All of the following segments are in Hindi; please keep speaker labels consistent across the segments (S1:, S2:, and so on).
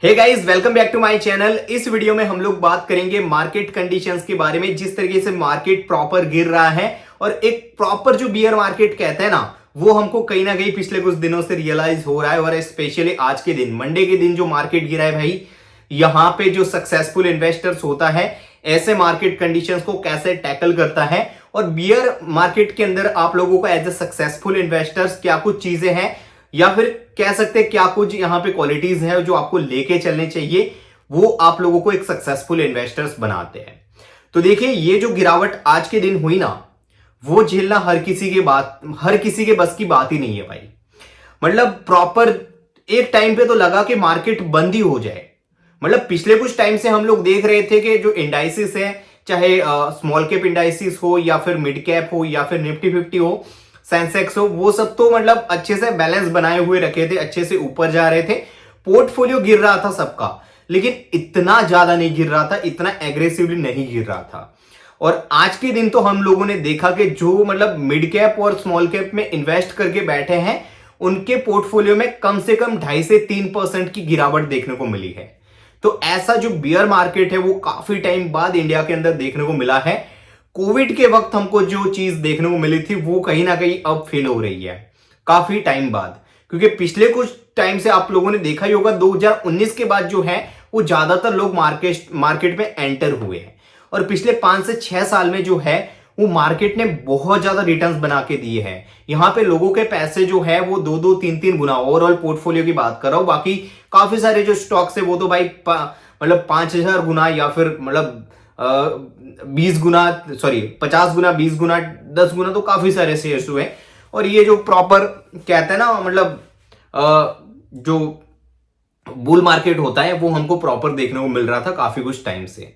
S1: Hey guys, welcome back to my channel. इस वीडियो में हम लोग बात करेंगे मार्केट कंडीशंस के बारे में, जिस तरीके से मार्केट प्रॉपर गिर रहा है और एक प्रॉपर जो बियर मार्केट कहते हैं ना, वो हमको कहीं ना कहीं पिछले कुछ दिनों से रियलाइज हो रहा है। और स्पेशली आज के दिन, मंडे के दिन जो मार्केट गिरा है भाई, यहां पे जो सक्सेसफुल इन्वेस्टर्स होता है ऐसे मार्केट कंडीशंस को कैसे टैकल करता है, और बियर मार्केट के अंदर आप लोगों को एज ए सक्सेसफुल इन्वेस्टर्स क्या कुछ चीजें हैं, या फिर कह सकते हैं क्या कुछ यहां पे क्वालिटीज है जो आपको लेके चलने चाहिए, वो आप लोगों को एक सक्सेसफुल इन्वेस्टर्स बनाते हैं। तो देखिए, ये जो गिरावट आज के दिन हुई ना, वो झेलना हर किसी के बस की बात ही नहीं है भाई। मतलब प्रॉपर एक टाइम पे तो लगा कि मार्केट बंद ही हो जाए। मतलब पिछले कुछ टाइम से हम लोग देख रहे थे कि जो इंडाइसिस है, चाहे स्मॉल कैप इंडाइसिस हो या फिर मिड कैप हो या फिर निफ्टी 50 हो, सेंसेक्स हो, वो सब तो मतलब अच्छे से बैलेंस बनाए हुए रखे थे, अच्छे से ऊपर जा रहे थे, पोर्टफोलियो गिर रहा था सबका, लेकिन इतना ज्यादा नहीं गिर रहा था, इतना एग्रेसिवली नहीं गिर रहा था। और आज के दिन तो हम लोगों ने देखा कि जो मतलब मिड कैप और स्मॉल कैप में इन्वेस्ट करके बैठे हैं, उनके पोर्टफोलियो में कम से कम 2.5 से 3% की गिरावट देखने को मिली है। तो ऐसा जो बियर मार्केट है वो काफी टाइम बाद इंडिया के अंदर देखने को मिला है। कोविड के वक्त हमको जो चीज देखने को मिली थी वो कहीं ना कहीं अब फेल हो रही है काफी टाइम बाद, क्योंकि पिछले कुछ टाइम से आप लोगों ने देखा ही होगा 2019 के बाद जो है वो ज्यादातर लोग मार्केट में एंटर हुए हैं, और पिछले 5 से 6 साल में जो है वो मार्केट ने बहुत ज्यादा रिटर्न्स बना के दिए हैं। यहां पे लोगों के पैसे जो है वो 2-2, 3-3 गुना, ओवरऑल पोर्टफोलियो की बात कर रहा हूं, बाकी काफी सारे जो स्टॉक्स है वो तो भाई मतलब 5,000 गुना या फिर मतलब 20 गुना, सॉरी 50 गुना, 20 गुना, 10 गुना, तो काफी सारे शेयर्स हुए। और ये जो प्रॉपर कहते हैं ना, मतलब जो बुल मार्केट होता है वो हमको प्रॉपर देखने को मिल रहा था काफी कुछ टाइम से।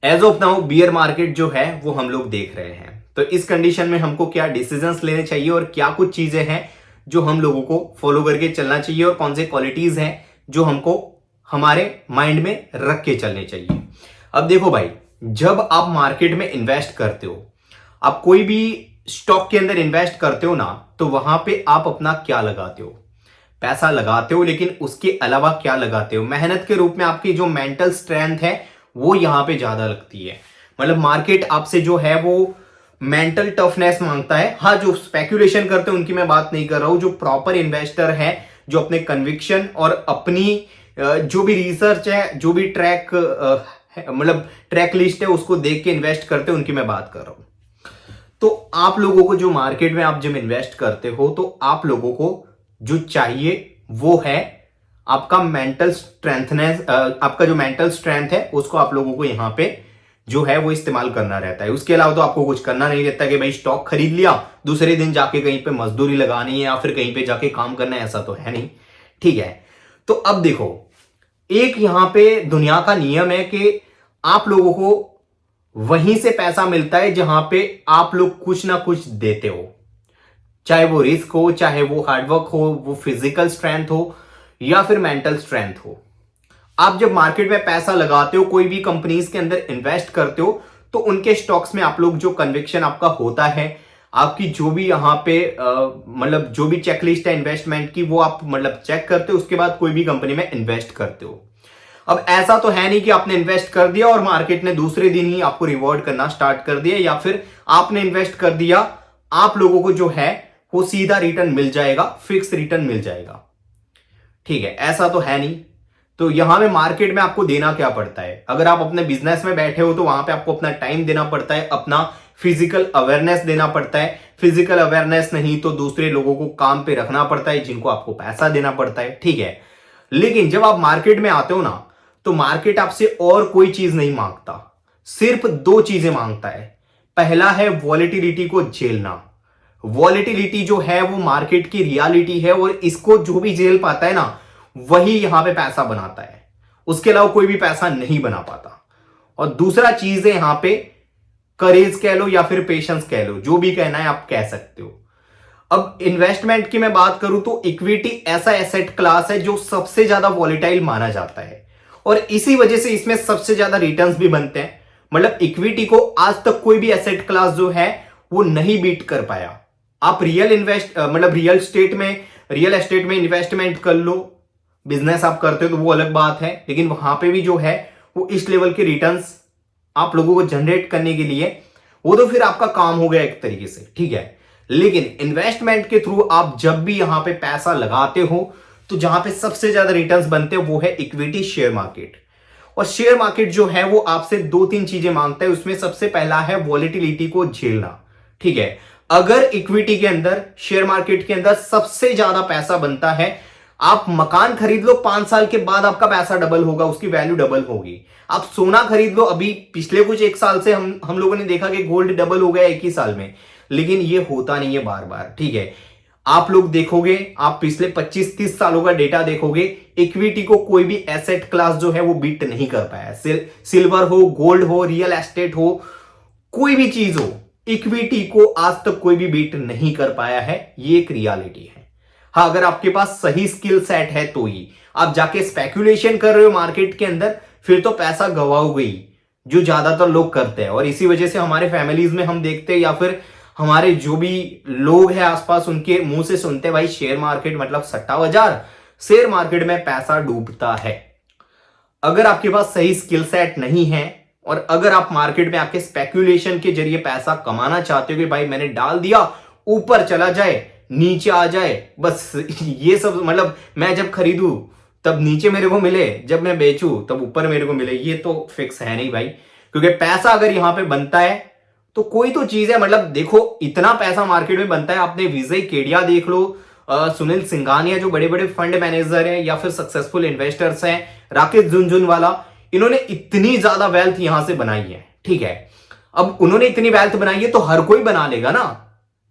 S1: As of now bear market जो है वो हम लोग देख रहे हैं। तो इस कंडीशन में हमको क्या डिसीजंस लेने चाहिए और क्या कुछ चीजें हैं जो हम लोगों को फॉलो करके चलना चाहिए, और कौन से क्वालिटीज हैं जो हमको हमारे माइंड में रख के चलने चाहिए। अब देखो भाई, जब आप मार्केट में इन्वेस्ट करते हो, आप कोई भी स्टॉक के अंदर इन्वेस्ट करते हो ना, तो वहां पे आप अपना क्या लगाते हो? पैसा लगाते हो, लेकिन उसके अलावा क्या लगाते हो? मेहनत के रूप में आपकी जो मेंटल स्ट्रेंथ है वो यहां पे ज्यादा लगती है। मतलब मार्केट आपसे जो है वो मेंटल टफनेस मांगता है। हाँ, जो स्पेक्यूलेशन करते हैं उनकी मैं बात नहीं कर रहा हूं, जो प्रॉपर इन्वेस्टर है, जो अपने कन्विक्शन और अपनी जो भी रिसर्च है, जो भी मतलब ट्रैक लिस्ट है, उसको देख के इन्वेस्ट करते हैं, उनकी मैं बात कर रहा हूं। तो आप लोगों को जो मार्केट में आप जब इन्वेस्ट करते हो, तो आप लोगों को जो चाहिए वो है आपका मेंटल स्ट्रेंथनेस, आपका जो मेंटल स्ट्रेंथ है उसको आप लोगों को यहां पे जो है वो इस्तेमाल करना रहता है। उसके अलावा तो आपको कुछ करना नहीं रहता कि भाई स्टॉक खरीद लिया, दूसरे दिन जाके कहीं पे मजदूरी लगानी है या फिर कहीं पे जाके काम करना है, ऐसा तो है नहीं। ठीक है, तो अब देखो, एक यहां पे दुनिया का नियम है कि आप लोगों को वहीं से पैसा मिलता है जहां पे आप लोग कुछ ना कुछ देते हो, चाहे वो रिस्क हो, चाहे वो हार्डवर्क हो, वो फिजिकल स्ट्रेंथ हो या फिर मेंटल स्ट्रेंथ हो। आप जब मार्केट में पैसा लगाते हो, कोई भी कंपनीज के अंदर इन्वेस्ट करते हो, तो उनके स्टॉक्स में आप लोग जो कन्विक्शन आपका होता है, आपकी जो भी यहां पे मतलब जो भी चेकलिस्ट है इन्वेस्टमेंट की, वो आप मतलब चेक करते हो, उसके बाद कोई भी कंपनी में इन्वेस्ट करते हो। अब ऐसा तो है नहीं कि आपने इन्वेस्ट कर दिया और मार्केट ने दूसरे दिन ही आपको रिवॉर्ड करना स्टार्ट कर दिया, या फिर आपने इन्वेस्ट कर दिया, आप लोगों को जो है वो सीधा रिटर्न मिल जाएगा, फिक्स रिटर्न मिल जाएगा। ठीक है, ऐसा तो है नहीं। तो यहां में मार्केट में आपको देना क्या पड़ता है? अगर आप अपने बिजनेस में बैठे हो तो वहां पे आपको अपना टाइम देना पड़ता है, अपना फिजिकल अवेयरनेस देना पड़ता है। फिजिकल अवेयरनेस नहीं तो दूसरे लोगों को काम पे रखना पड़ता है, जिनको आपको पैसा देना पड़ता है। ठीक है, लेकिन जब आप मार्केट में आते हो ना, तो मार्केट आपसे और कोई चीज नहीं मांगता, सिर्फ 2 चीजें मांगता है। पहला है वॉलेटिलिटी को झेलना। वॉलेटिलिटी जो है वो मार्केट की रियलिटी है, और इसको जो भी झेल पाता है ना, वही यहां पे पैसा बनाता है। उसके अलावा कोई भी पैसा नहीं बना पाता। और दूसरा चीज है यहां पे करेज कह लो या फिर पेशेंस कह लो, जो भी कहना है आप कह सकते हो। अब इन्वेस्टमेंट की मैं बात करूं तो इक्विटी ऐसा एसेट क्लास है जो सबसे ज्यादा वॉलेटाइल माना जाता है, और इसी वजह से इसमें सबसे ज्यादा रिटर्न्स भी बनते हैं। मतलब इक्विटी को आज तक कोई भी एसेट क्लास जो है वो नहीं बीट कर पाया। आप रियल एस्टेट में इन्वेस्टमेंट कर लो, बिजनेस आप करते हो तो वो अलग बात है, लेकिन वहां पे भी जो है वो इस लेवल के रिटर्न्स आप लोगों को जनरेट करने के लिए, वो तो फिर आपका काम हो गया एक तरीके से, ठीक है। लेकिन इन्वेस्टमेंट के थ्रू आप जब भी यहां पे पैसा लगाते हो तो जहां पे सबसे ज्यादा रिटर्न्स बनते हैं वो है इक्विटी शेयर मार्केट। और शेयर मार्केट जो है वो आपसे दो तीन चीजें मांगता है। उसमें सबसे पहला है वॉलेटिलिटी को झेलना, ठीक है। अगर इक्विटी के अंदर, शेयर मार्केट के अंदर सबसे ज्यादा पैसा बनता है, आप मकान खरीद लो 5 साल के बाद आपका पैसा डबल होगा, उसकी वैल्यू डबल होगी। आप सोना खरीद लो, अभी पिछले कुछ एक साल से हम लोगों ने देखा कि गोल्ड डबल हो गया एक ही साल में, लेकिन ये होता नहीं है बार बार, ठीक है। आप लोग देखोगे, आप पिछले 25-30 सालों का डेटा देखोगे, इक्विटी को कोई भी एसेट क्लास जो है वो बीट नहीं कर पाया। सिल्वर हो, गोल्ड हो, रियल एस्टेट हो, कोई भी चीज हो, इक्विटी को आज तक कोई भी बीट नहीं कर पाया है। ये एक रियलिटी है। हाँ, अगर आपके पास सही स्किल सेट है तो ही। आप जाके स्पेकुलेशन कर रहे हो मार्केट के अंदर, फिर तो पैसा गवाओगे ही, जो ज्यादातर लोग करते हैं। और इसी वजह से हमारे फैमिलीज में हम देखते हैं, या फिर हमारे जो भी लोग हैं आसपास, उनके मुंह से सुनते हैं, भाई शेयर मार्केट मतलब सट्टा बाजार, शेयर मार्केट में पैसा डूबता है। अगर आपके पास सही स्किल सेट नहीं है और अगर आप मार्केट में आके स्पेकुलेशन के जरिए पैसा कमाना चाहते हो कि भाई मैंने डाल दिया, ऊपर चला जाए, नीचे आ जाए, बस ये सब, मतलब मैं जब खरीदूं तब नीचे मेरे को मिले, जब मैं बेचूं तब ऊपर मेरे को मिले, ये तो फिक्स है नहीं भाई। क्योंकि पैसा अगर यहां पे बनता है तो कोई तो चीज है, मतलब देखो इतना पैसा मार्केट में बनता है। आपने विजय केडिया देख लो, सुनील सिंघानिया जो बड़े बड़े फंड मैनेजर हैं या फिर सक्सेसफुल इन्वेस्टर्स हैं, राकेश झुनझुनवाला, इन्होंने इतनी ज्यादा वेल्थ यहां से बनाई है, ठीक है। अब उन्होंने इतनी वेल्थ बनाई है तो हर कोई बना लेगा ना,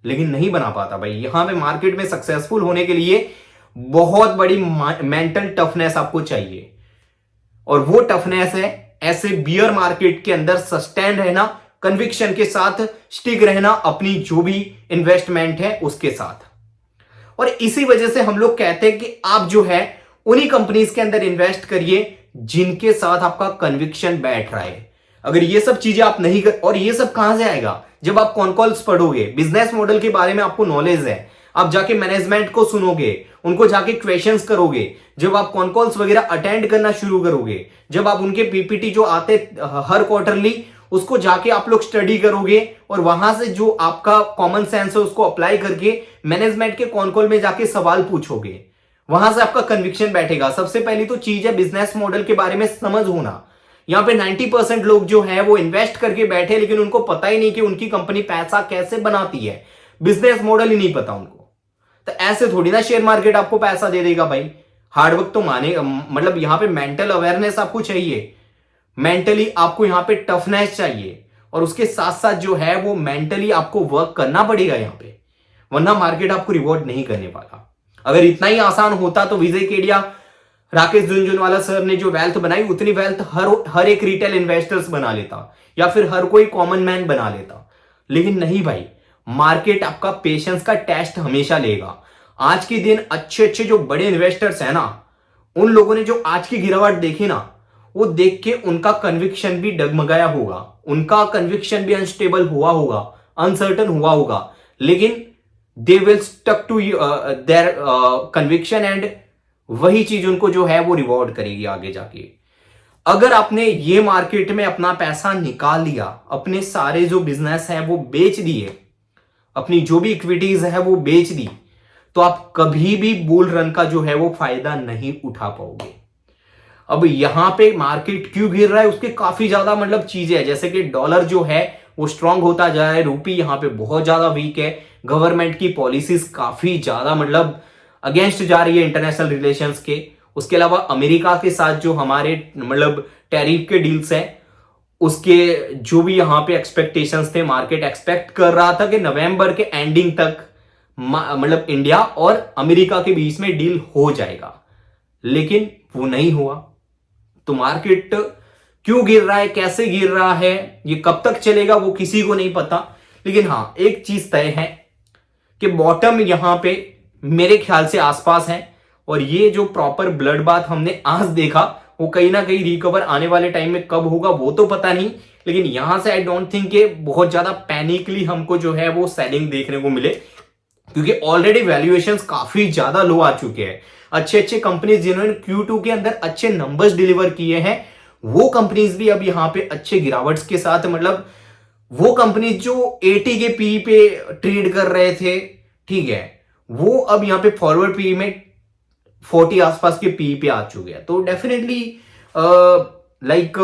S1: लेकिन नहीं बना पाता भाई। यहां पे मार्केट में सक्सेसफुल होने के लिए बहुत बड़ी मेंटल टफनेस आपको चाहिए, और वो टफनेस है ऐसे बियर मार्केट के अंदर सस्टेन रहना, कन्विक्शन के साथ स्टिक रहना अपनी जो भी इन्वेस्टमेंट है उसके साथ। और इसी वजह से हम लोग कहते हैं कि आप जो है उन्हीं कंपनीज के अंदर इन्वेस्ट करिए जिनके साथ आपका कन्विक्शन बैठ रहा है। अगर ये सब चीजें आप नहीं कर, और ये सब कहां से आएगा, जब आप कॉन्कॉल्स पढ़ोगे, बिजनेस मॉडल के बारे में आपको नॉलेज है, आप जाके मैनेजमेंट को सुनोगे, उनको जाके क्वेश्चंस करोगे, जब आप कॉन्कॉल्स वगैरह अटेंड करना शुरू करोगे, जब आप उनके पीपीटी जो आते हर क्वार्टरली, उसको जाके आप लोग स्टडी करोगे, और वहां से जो आपका कॉमन सेंस है उसको अप्लाई करके मैनेजमेंट के कॉन्कॉल में जाके सवाल पूछोगे, वहां से आपका कन्विक्शन बैठेगा। सबसे पहली तो चीज है बिजनेस मॉडल के बारे में समझ होना। यहां पे 90% लोग जो है वो इन्वेस्ट करके बैठे, लेकिन उनको पता ही नहीं कि उनकी कंपनी पैसा कैसे बनाती है, बिजनेस मॉडल ही नहीं पता उनको। तो ऐसे थोड़ी ना शेयर मार्केट आपको पैसा दे देगा भाई। हार्डवर्क तो माने, मतलब यहां पे मेंटल अवेयरनेस आपको चाहिए, मेंटली आपको यहां पे टफनेस चाहिए, और उसके साथ साथ जो है वो मेंटली आपको वर्क करना पड़ेगा यहां पे, वरना मार्केट आपको रिवॉर्ड नहीं करने वाला। अगर इतना ही आसान होता तो विजय केडिया, राकेश झुनझुनवाला सर ने जो वेल्थ बनाई, उतनी वेल्थ हर एक रिटेल इन्वेस्टर्स बना लेता, या फिर हर कोई कॉमन मैन बना लेता। लेकिन नहीं भाई, मार्केट आपका पेशेंस का टेस्ट हमेशा लेगा। आज के दिन अच्छे अच्छे जो बड़े इन्वेस्टर्स हैं ना, उन लोगों ने जो आज की गिरावट देखी ना, वो देख के उनका कन्विक्शन भी डगमगाया होगा, उनका कन्विक्शन भी अनस्टेबल हुआ होगा, अनसर्टन हुआ होगा, लेकिन they will stuck to their conviction, and वही चीज उनको जो है वो रिवॉर्ड करेगी आगे जाके। अगर आपने ये मार्केट में अपना पैसा निकाल लिया, अपने सारे जो बिजनेस है वो बेच दिए, अपनी जो भी इक्विटीज है वो बेच दी, तो आप कभी भी बुल रन का जो है वो फायदा नहीं उठा पाओगे। अब यहां पे मार्केट क्यों गिर रहा है, उसके काफी ज्यादा मतलब चीजें हैं, जैसे कि डॉलर जो है वो स्ट्रांग होता जा रहा है, रूपी यहां पे बहुत ज्यादा वीक है, गवर्नमेंट की पॉलिसीज काफी ज्यादा मतलब अगेंस्ट जा रही है इंटरनेशनल रिलेशंस के। उसके अलावा अमेरिका के साथ जो हमारे मतलब टैरिफ के डील्स हैं, उसके जो भी यहां पे एक्सपेक्टेशंस थे, मार्केट एक्सपेक्ट कर रहा था कि नवंबर के एंडिंग तक मतलब इंडिया और अमेरिका के बीच में डील हो जाएगा, लेकिन वो नहीं हुआ। तो मार्केट क्यों गिर रहा है, कैसे गिर रहा है, ये कब तक चलेगा, वो किसी को नहीं पता। लेकिन हाँ, एक चीज तय है कि बॉटम यहां पे मेरे ख्याल से आसपास है, और ये जो प्रॉपर ब्लड बाथ हमने आज देखा, वो कहीं ना कहीं रिकवर आने वाले टाइम में कब होगा वो तो पता नहीं, लेकिन यहां से आई डोंट थिंक कि बहुत ज्यादा पैनिकली हमको जो है वो सेलिंग देखने को मिले। क्योंकि ऑलरेडी वैल्यूएशंस काफी ज्यादा लो आ चुके हैं। अच्छे अच्छे कंपनीज जिन्होंने Q2 के अंदर अच्छे नंबर्स डिलीवर किए हैं, वो कंपनीज भी अब यहां पे अच्छे गिरावट्स के साथ, मतलब वो कंपनीज जो 80 के पी पे ट्रेड कर रहे थे, ठीक है, वो अब यहां पे फॉरवर्ड पी में 40 आसपास के पी पे आ चुके हैं। तो definitely like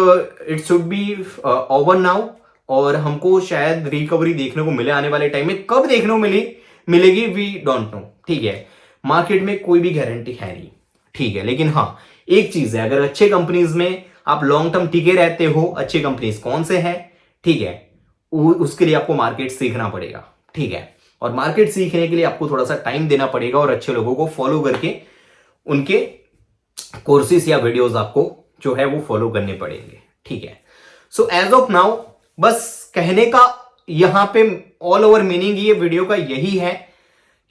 S1: it should be over now, और हमको शायद रिकवरी देखने को मिले आने वाले टाइम में। कब देखने को मिलेगी वी डोंट नो, ठीक है, मार्केट में कोई भी गारंटी है नहीं, ठीक है। लेकिन हाँ, एक चीज है, अगर अच्छे कंपनीज में आप लॉन्ग टर्म टिके रहते हो, अच्छे कंपनीज कौन से हैं, ठीक है, उसके लिए आपको मार्केट सीखना पड़ेगा, ठीक है। और मार्केट सीखने के लिए आपको थोड़ा सा टाइम देना पड़ेगा और अच्छे लोगों को फॉलो करके उनके कोर्सेस या वीडियोस आपको जो है वो फॉलो करने पड़ेंगे, ठीक है। सो एज ऑफ नाउ, बस कहने का यहां पे ऑल ओवर मीनिंग ये वीडियो का यही है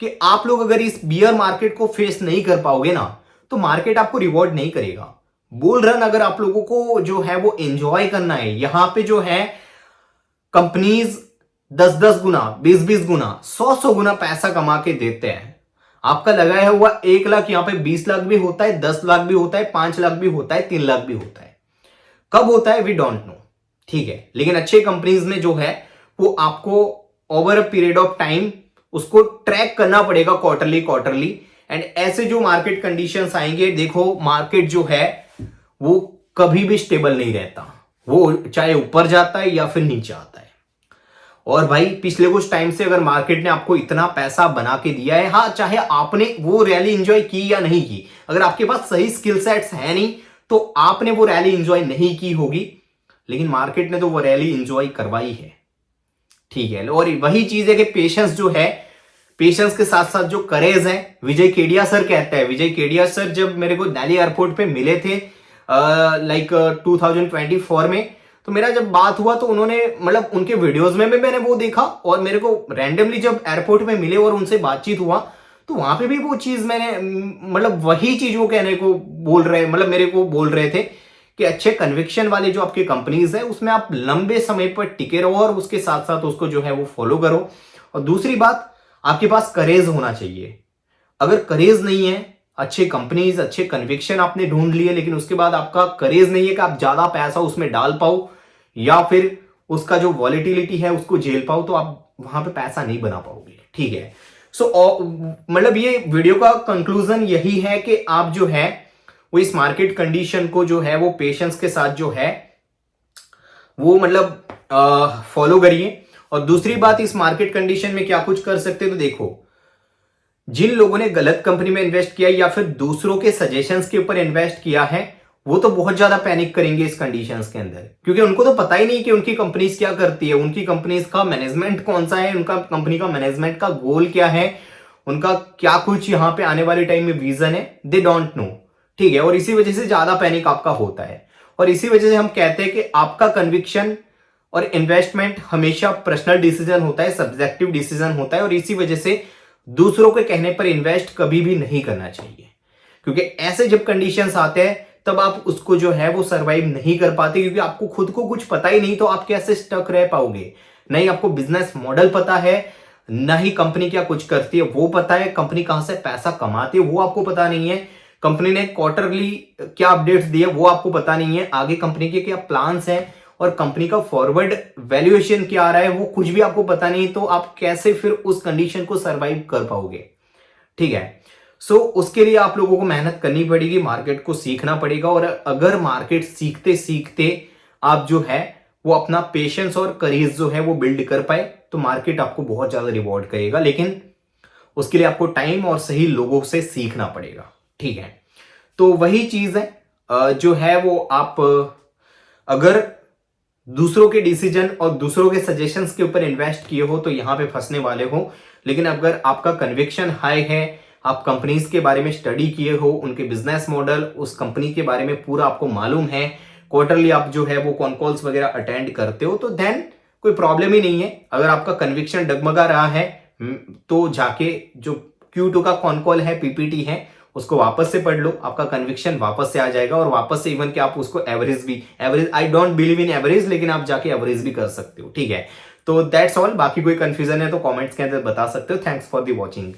S1: कि आप लोग अगर इस बियर मार्केट को फेस नहीं कर पाओगे ना, तो मार्केट आपको रिवॉर्ड नहीं करेगा। बुल रन अगर आप लोगों को जो है वो एंजॉय करना है, यहां पे जो है कंपनीज 10-10 गुना, 20-20 गुना, 100-100 गुना पैसा कमा के देते हैं। आपका लगाया हुआ 1 लाख यहां पे 20 लाख भी होता है, 10 लाख भी होता है, 5 लाख भी होता है, 3 लाख भी होता है। कब होता है वी डोंट नो, ठीक है। लेकिन अच्छे कंपनीज में जो है वो आपको over a period of time उसको ट्रैक करना पड़ेगा, क्वार्टरली। एंड ऐसे जो मार्केट कंडीशंस आएंगे, देखो मार्केट जो है वो कभी भी स्टेबल नहीं रहता, वो चाहे ऊपर जाता है या फिर नीचे आता है। और भाई पिछले कुछ टाइम से अगर मार्केट ने आपको इतना पैसा बना के दिया है, हाँ, चाहे आपने वो रैली एंजॉय की या नहीं की, अगर आपके पास सही स्किल सेट्स है नहीं तो आपने वो रैली एंजॉय नहीं की होगी, लेकिन मार्केट ने तो वो रैली एंजॉय करवाई है, ठीक है। और वही चीज है कि पेशेंस जो है, पेशेंस के साथ साथ जो करेज है, विजय केडिया सर कहता है, विजय केडिया सर जब मेरे को दिल्ली एयरपोर्ट पे मिले थे लाइक 2024 में, तो मेरा जब बात हुआ तो उन्होंने, मतलब उनके वीडियोस में भी मैंने वो देखा, और मेरे को रैंडमली जब एयरपोर्ट में मिले और उनसे बातचीत हुआ तो वहां पे भी वो चीज मैंने, मतलब वही चीज वो कहने को बोल रहे, मतलब मेरे को बोल रहे थे कि अच्छे कन्विक्शन वाले जो आपके कंपनीज है उसमें आप लंबे समय पर टिके रहो और उसके साथ साथ उसको जो है वो फॉलो करो। और दूसरी बात, आपके पास करेज होना चाहिए। अगर करेज नहीं है, अच्छे कंपनीज, अच्छे कन्विक्शन आपने ढूंढ लिए, लेकिन उसके बाद आपका करेज नहीं है कि आप ज्यादा पैसा उसमें डाल पाओ या फिर उसका जो वॉलिटिलिटी है उसको झेल पाओ, तो आप वहां पे पैसा नहीं बना पाओगे, ठीक है। सो मतलब ये वीडियो का कंक्लूजन यही है कि आप जो है वो इस मार्केट कंडीशन को जो है वो पेशेंस के साथ जो है वो मतलब फॉलो करिए। और दूसरी बात, इस मार्केट कंडीशन में क्या कुछ कर सकते हैं, तो देखो, जिन लोगों ने गलत कंपनी में इन्वेस्ट किया या फिर दूसरों के सजेशंस के ऊपर इन्वेस्ट किया है, वो तो बहुत ज्यादा पैनिक करेंगे इस कंडीशंस के अंदर, क्योंकि उनको तो पता ही नहीं कि उनकी कंपनीज क्या करती है, उनकी कंपनीज का मैनेजमेंट कौन सा है, उनका कंपनी का मैनेजमेंट का गोल क्या है, उनका क्या कुछ यहां पे आने वाले टाइम में विजन है, दे डोंट नो, ठीक है। और इसी वजह से ज्यादा पैनिक आपका होता है, और इसी वजह से हम कहते हैं कि आपका कन्विक्शन और इन्वेस्टमेंट हमेशा पर्सनल डिसीजन होता है, सब्जेक्टिव डिसीजन होता है, और इसी वजह से दूसरों के कहने पर इन्वेस्ट कभी भी नहीं करना चाहिए, क्योंकि ऐसे जब कंडीशंस आते हैं तब आप उसको जो है वो सरवाइव नहीं कर पाते, क्योंकि आपको खुद को कुछ पता ही नहीं, तो आप कैसे स्टक रह पाओगे। नहीं आपको बिजनेस मॉडल पता है, ना ही कंपनी क्या कुछ करती है वो पता है, कंपनी कहां से पैसा कमाती है वो आपको पता नहीं है, कंपनी ने क्वार्टरली क्या अपडेट्स दिए वो आपको पता नहीं है, आगे कंपनी के क्या प्लान्स हैं और कंपनी का फॉरवर्ड वैल्यूएशन क्या आ रहा है वो कुछ भी आपको पता नहीं, तो आप कैसे फिर उस कंडीशन को सरवाइव कर पाओगे, ठीक है। सो उसके लिए आप लोगों को मेहनत करनी पड़ेगी, मार्केट को सीखना पड़ेगा, और अगर मार्केट सीखते सीखते आप जो है वो अपना पेशेंस और करेज जो है वो बिल्ड कर पाए, तो मार्केट आपको बहुत ज्यादा रिवॉर्ड करेगा, लेकिन उसके लिए आपको टाइम और सही लोगों से सीखना पड़ेगा, ठीक है। तो वही चीज है जो है वो आप अगर दूसरों के डिसीजन और दूसरों के सजेशंस के ऊपर इन्वेस्ट किए हो तो यहां पे फंसने वाले हो। लेकिन अगर आपका कन्विक्शन हाई है, आप कंपनीज के बारे में स्टडी किए हो, उनके बिजनेस मॉडल, उस कंपनी के बारे में पूरा आपको मालूम है, क्वार्टरली आप जो है वो कॉन कॉल्स वगैरह अटेंड करते हो, तो देन कोई प्रॉब्लम ही नहीं है। अगर आपका कन्विक्शन डगमगा रहा है तो जाके जो Q2 का कॉन कॉल है, पीपीटी है, उसको वापस से पढ़ लो, आपका कन्विक्शन वापस से आ जाएगा, और वापस से इवन कि आप उसको average, I don't believe in average, लेकिन आप जाके एवरेज भी कर सकते हो, ठीक है। तो दैट्स ऑल। बाकी कोई कंफ्यूजन है तो कमेंट्स के अंदर बता सकते हो। Thanks for the watching.